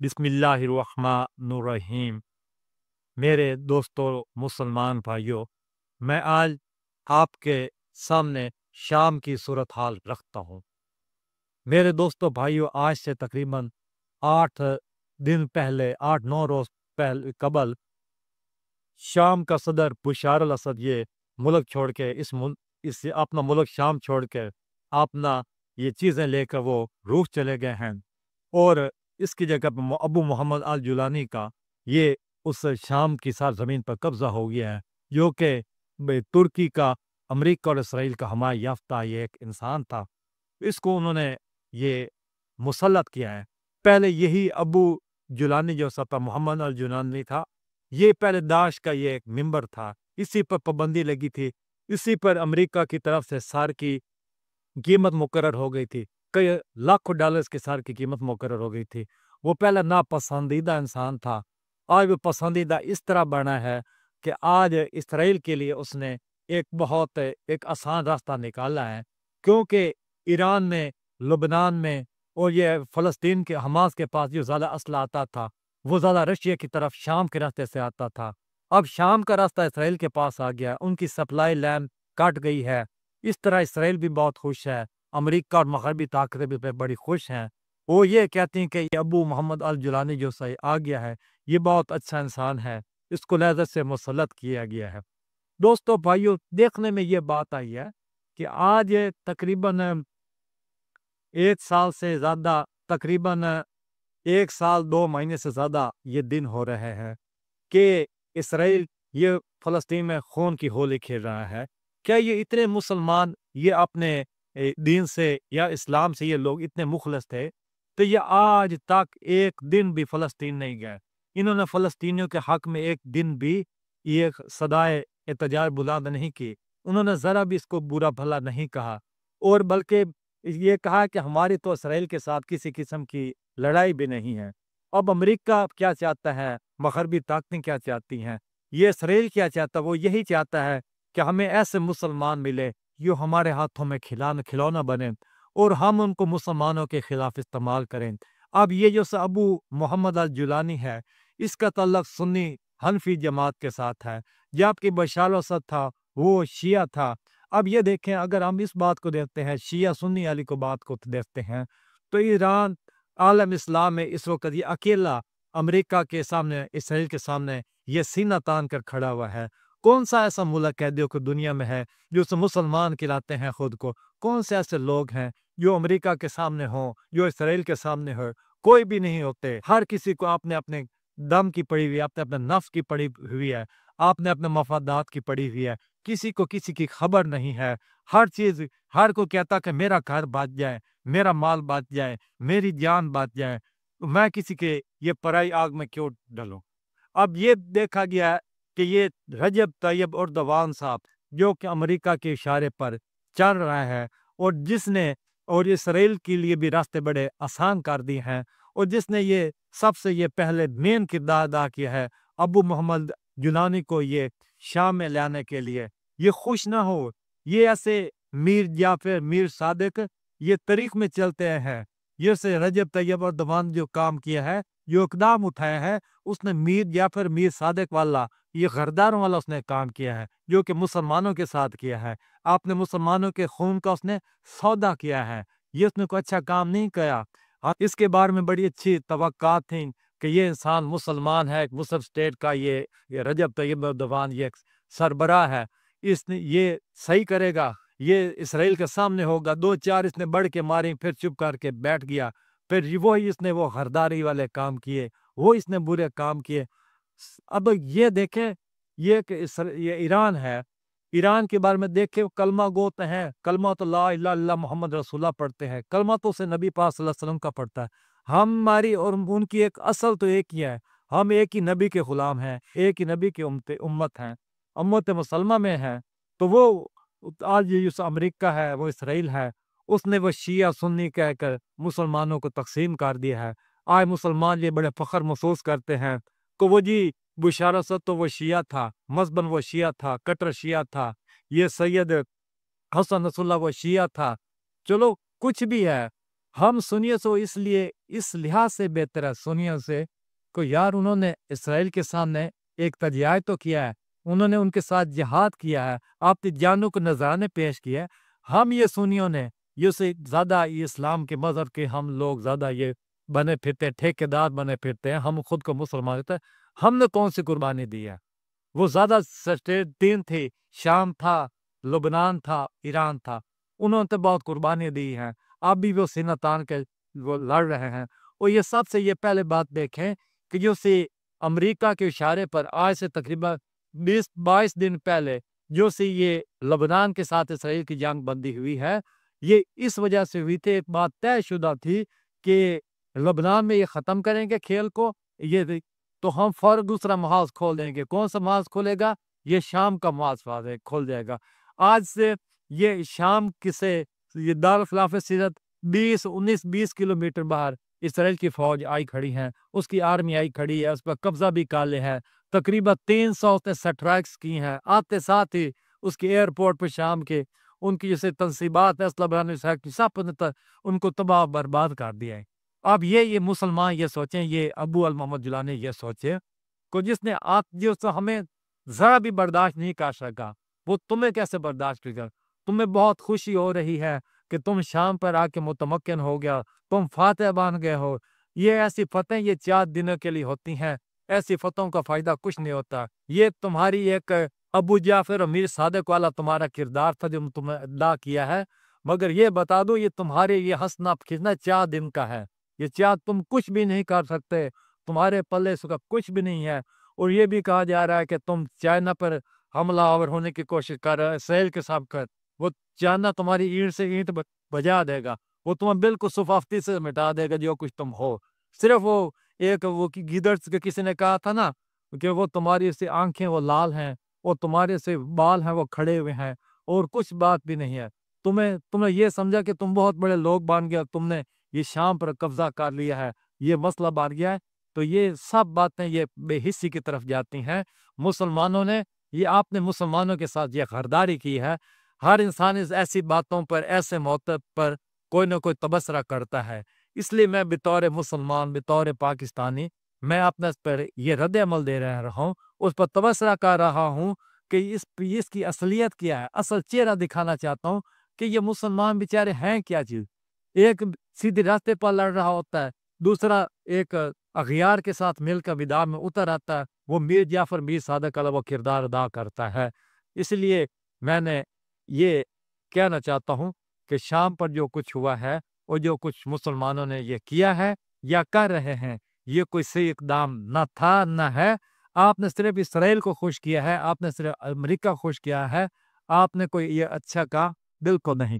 बिस्मिल्लाहिर्रहमानुर्रहीम। मेरे दोस्तों मुसलमान भाइयों, मैं आज आपके सामने शाम की सूरत हाल रखता हूँ। मेरे दोस्तों भाइयों, आज से तकरीबन 8 दिन पहले, 8-9 रोज पहले कबल शाम का सदर बशर अल-असद ये मुल्क छोड़ के इस अपना मुल्क शाम छोड़ के अपना ये चीज़ें लेकर वो रूस चले गए हैं, और इसकी जगह पर अबू मोहम्मद अल जुलानी का ये उस शाम की सरजमीन पर कब्जा हो गया है, जो कि तुर्की का, अमेरिका और इसराइल का हमारा याफ्ता ये एक इंसान था। इसको उन्होंने ये मुसल्लत किया है। पहले यही अबू जुलानी जो था, मोहम्मद अल जुलानी था, ये पहले दाश का ये एक मेंबर था। इसी पर पाबंदी लगी थी, इसी पर अमेरिका की तरफ से सार की कीमत मुकर्रर हो गई थी, कई लाखों डॉलर्स के सार की कीमत मुकर्रर हो गई थी। वो पहला नापसंदीदा इंसान था, आज वो पसंदीदा इस तरह बना है कि आज इसराइल के लिए उसने एक आसान रास्ता निकाला है, क्योंकि ईरान में, लुबनान में और ये फ़लस्तीन के हमास के पास जो ज़्यादा असला आता था, वो ज़्यादा रशिया की तरफ शाम के रास्ते से आता था। अब शाम का रास्ता इसराइल के पास आ गया, उनकी सप्लाई लाइन कट गई है। इस तरह इसराइल भी बहुत खुश है, अमेरिका और मगरबी ताकतें भी बड़ी खुश हैं। वो ये कहती हैं कि ये अबू मोहम्मद अल जुलानी जो सही आ गया है, ये बहुत अच्छा इंसान है, इसको लहज़त से मुसल्लत किया गया है। दोस्तों भाइयों, देखने में ये बात आई है कि आज ये तकरीबन 1 साल से ज़्यादा, तकरीबन 1 साल 2 महीने से ज़्यादा ये दिन हो रहे हैं कि इसराइल ये फ़लस्तीन में खून की होली खेल रहा है। क्या ये इतने मुसलमान ये अपने दीन से या इस्लाम से ये लोग इतने मुखलस थे, तो ये आज तक एक दिन भी फ़लस्तीन नहीं गए। इन्होंने फ़लस्तीनियों के हक में एक दिन भी ये सदाए एहतजाज बुलंद नहीं की। उन्होंने ज़रा भी इसको बुरा भला नहीं कहा, और बल्कि ये कहा कि हमारी तो इसराइल के साथ किसी किस्म की लड़ाई भी नहीं है। अब अमेरिका क्या चाहता है, मगरबी ताकतें क्या चाहती हैं, ये इसराइल क्या चाहता है, वो यही चाहता है कि हमें ऐसे मुसलमान मिले जो हमारे हाथों में खिलौना बने और हम उनको मुसलमानों के खिलाफ इस्तेमाल करें। अब ये जो अबू मोहम्मद अल जुलानी है, इसका तल्लुक सुन्नी हनफी जमात के साथ है, जबकि बशर अल-असद था वो शिया था। अब ये देखें, अगर हम इस बात को देखते हैं, शिया सुन्नी वाली को बात को देखते हैं, तो ईरान आलम इस्लाम में इस वक्त ये अकेला अमेरिका के सामने, इसराइल के सामने ये सीना तान कर खड़ा हुआ है। कौन सा ऐसा मुल्क है जो कि दुनिया में है जो मुसलमान कहलाते हैं खुद को? कौन से ऐसे लोग हैं जो अमेरिका के सामने हों, जो इसराइल के सामने हो? कोई भी नहीं होते। हर किसी को आपने अपने दम की पड़ी हुई है, आपने अपने नफ्स की पड़ी हुई है, आपने अपने मफादात की पड़ी हुई है। किसी को किसी की खबर नहीं है। हर चीज़, हर को कहता कि मेरा घर बच जाए, मेरा माल बच जाए, मेरी जान बच जाए, मैं किसी के ये पराई आग में क्यों डलूं? अब ये देखा गया है कि ये रजब तैयब एर्दोगान साहब, जो कि अमेरिका के इशारे पर चल रहा है, और जिसने और इसराइल के लिए भी रास्ते बड़े आसान कर दिए हैं, और जिसने ये सबसे ये पहले मेन किरदार अदा किया है अबू मोहम्मद जुलानी को ये शाम में लाने के लिए। ये खुश ना हो, ये ऐसे मीर जाफर, मीर सादिक ये तरीक में चलते हैं। ये से रजब तैयब एर्दोगान जो काम किया है, जो इकदाम उठाया है, उसने मीर जाफर, मीर सादिक वाला, ये गरदारों वाला उसने काम किया है, जो कि मुसलमानों के साथ किया है। आपने मुसलमानों के खून का उसने सौदा किया है, ये उसने कोई अच्छा काम नहीं किया। हाँ, इसके बारे में बड़ी अच्छी तवक्कात थी कि ये इंसान मुसलमान है, एक मुस्लिम स्टेट का ये रजब तैयब एर्दोगान ये एक सरबराह है, इसने ये सही करेगा, ये इसराइल के सामने होगा। 2-4 इसने बढ़ के मारी, फिर चुप करके बैठ गया। फिर वही इसने वो गरदारी वाले काम किए, वो इसने बुरे काम किए। अब ये देखें, ये ईरान है, ईरान के बारे में देखें, कलमा गो तो हैं, कलमा तो ला इलाहा इल्लल्लाह मोहम्मद रसूलुल्लाह पढ़ते हैं, कलमा तो उसे नबी पाक सल्लल्लाहु अलैहि वसल्लम का पढ़ता है। हमारी और उनकी एक असल तो एक ही है, हम एक ही नबी के गुलाम हैं, एक ही नबी की उम्मत हैं, उम्मत मुसलमा में हैं। तो वो आज ये जो अमेरिका है, वो इसराइल है, उसने वो शिया सुन्नी कहकर मुसलमानों को तकसीम कर दिया है। आज मुसलमान ये बड़े फख्र महसूस करते हैं कि वो जी बशर असद तो वो शिया था, मज़हबन वो शिया था, कट्टर शिया था, ये सैयद हसन नसरुल्लाह वो शिया था। चलो कुछ भी है, ہم سنیوں سے اس لیے اس لحاظ سے بہتر ہے سنیوں سے کہ یار انہوں نے اسرائیل کے سامنے ایک تجزیہ تو کیا ہے، انہوں نے ان کے ساتھ جہاد کیا ہے، آپ نے جانوں کو نذرانے پیش کیا ہے۔ ہم یہ سنیوں نے یہ سے زیادہ یہ اسلام کے مذہب کے ہم لوگ زیادہ یہ بنے پھرتے ہیں، ٹھیکیدار بنے پھرتے ہیں، ہم خود کو مسلمان ہوتے ہیں۔ ہم نے کون سی قربانی دی ہے؟ وہ زیادہ سٹیٹ تین تھی، شام تھا، لبنان تھا، ایران تھا، انہوں نے بہت قربانی دی ہیں۔ اب بھی وہ سینہ تان کے وہ لڑ رہے ہیں۔ اور یہ سب سے یہ پہلے بات دیکھیں کہ جو سی امریکہ کے اشارے پر آج سے تقریباً 22 دن پہلے جو سی یہ لبنان کے ساتھ اسرائیل کی جنگ بندی ہوئی ہے، یہ اس وجہ سے ہوئی تھی، ایک بات طے شدہ تھی کہ لبنان میں یہ ختم کریں گے کھیل کو، یہ تو ہم فوراً دوسرا محاذ کھول دیں گے۔ کون سا محاذ کھولے گا؟ یہ شام کا محاذ کھول جائے گا۔ آج سے یہ شام کسے یہ دارالخلافہ سیرت 19-20 کلومیٹر باہر اسرائیل کی فوج آئی کھڑی ہیں، اس کی آرمی آئی کھڑی ہے، اس پر قبضہ بھی کالے ہے، تقریباً 300 سٹرائکس کی ہیں، آتے ساتھ ہی اس کے ایئرپورٹ پہ شام کے ان کی جیسے تنصیبات اسلحہ بنانے کی سب ان کو تباہ برباد کر دیا ہے۔ اب یہ مسلمان یہ سوچیں، یہ ابو المحمد جولانی یہ سوچے کہ جس نے جو ہمیں ذرا بھی برداشت نہیں کر سکا، وہ تمہیں کیسے برداشت کرے گا؟ تمہیں بہت خوشی ہو رہی ہے کہ تم شام پر آ کے متمکن ہو گیا، تم فاتح بن گئے ہو۔ یہ ایسی فتح یہ 4 دنوں کے لیے ہوتی ہیں، ایسی فتحوں کا فائدہ کچھ نہیں ہوتا۔ یہ تمہاری ایک ابو جعفر اور میر صادق والا تمہارا کردار تھا جو تم نے ادا کیا ہے، مگر یہ بتا دو یہ تمہارے یہ ہنسنا کھیلنا 4 دن کا ہے، یہ 4 تم کچھ بھی نہیں کر سکتے، تمہارے پلے اس کا کچھ بھی نہیں ہے۔ اور یہ بھی کہا جا رہا ہے کہ تم چائنا پر حملہ آور ہونے کی کوشش کر رہے اسرائیل کے ساتھ کر، وہ چائنا تمہاری اینٹ سے اینٹ بجا دے گا، وہ تمہیں بالکل صفافتی سے مٹا دے گا جو کچھ تم ہو۔ صرف وہ ایک وہ گیدڑ کے کسی نے کہا تھا نا کہ وہ تمہاری سے آنکھیں وہ لال ہیں اور تمہارے سے بال ہیں وہ کھڑے ہوئے ہیں اور کچھ بات بھی نہیں ہے۔ تمہیں یہ سمجھا کہ تم بہت بڑے لوگ بن گیا، تم نے یہ شام پر قبضہ کر لیا ہے، یہ مسئلہ بن گیا ہے، تو یہ سب باتیں یہ بے حسی کی طرف جاتی ہیں۔ مسلمانوں نے یہ آپ نے مسلمانوں کے ساتھ یہ غداری کی ہے۔ ہر انسان ایسی باتوں پر ایسے موقع پر کوئی نہ کوئی تبصرہ کرتا ہے، اس لیے میں بطور مسلمان بطور پاکستانی میں اپنے اس پر یہ رد عمل دے رہا ہوں، اس پر تبصرہ کر رہا ہوں کہ اس کی اصلیت کیا ہے، اصل چہرہ دکھانا چاہتا ہوں کہ یہ مسلمان بیچارے ہیں کیا چیز۔ ایک سیدھے راستے پر لڑ رہا ہوتا ہے، دوسرا ایک اغیار کے ساتھ مل کر میدان میں اتر آتا ہے، وہ میر جعفر میر صادق والا وہ کردار ادا کرتا ہے۔ اس لیے میں نے یہ کہنا چاہتا ہوں کہ شام پر جو کچھ ہوا ہے اور جو کچھ مسلمانوں نے یہ کیا ہے یا کر رہے ہیں، یہ کوئی صحیح اقدام نہ تھا نہ ہے۔ آپ نے صرف اسرائیل کو خوش کیا ہے، آپ نے صرف امریکہ خوش کیا ہے، آپ نے کوئی یہ اچھا کہا بالکل نہیں۔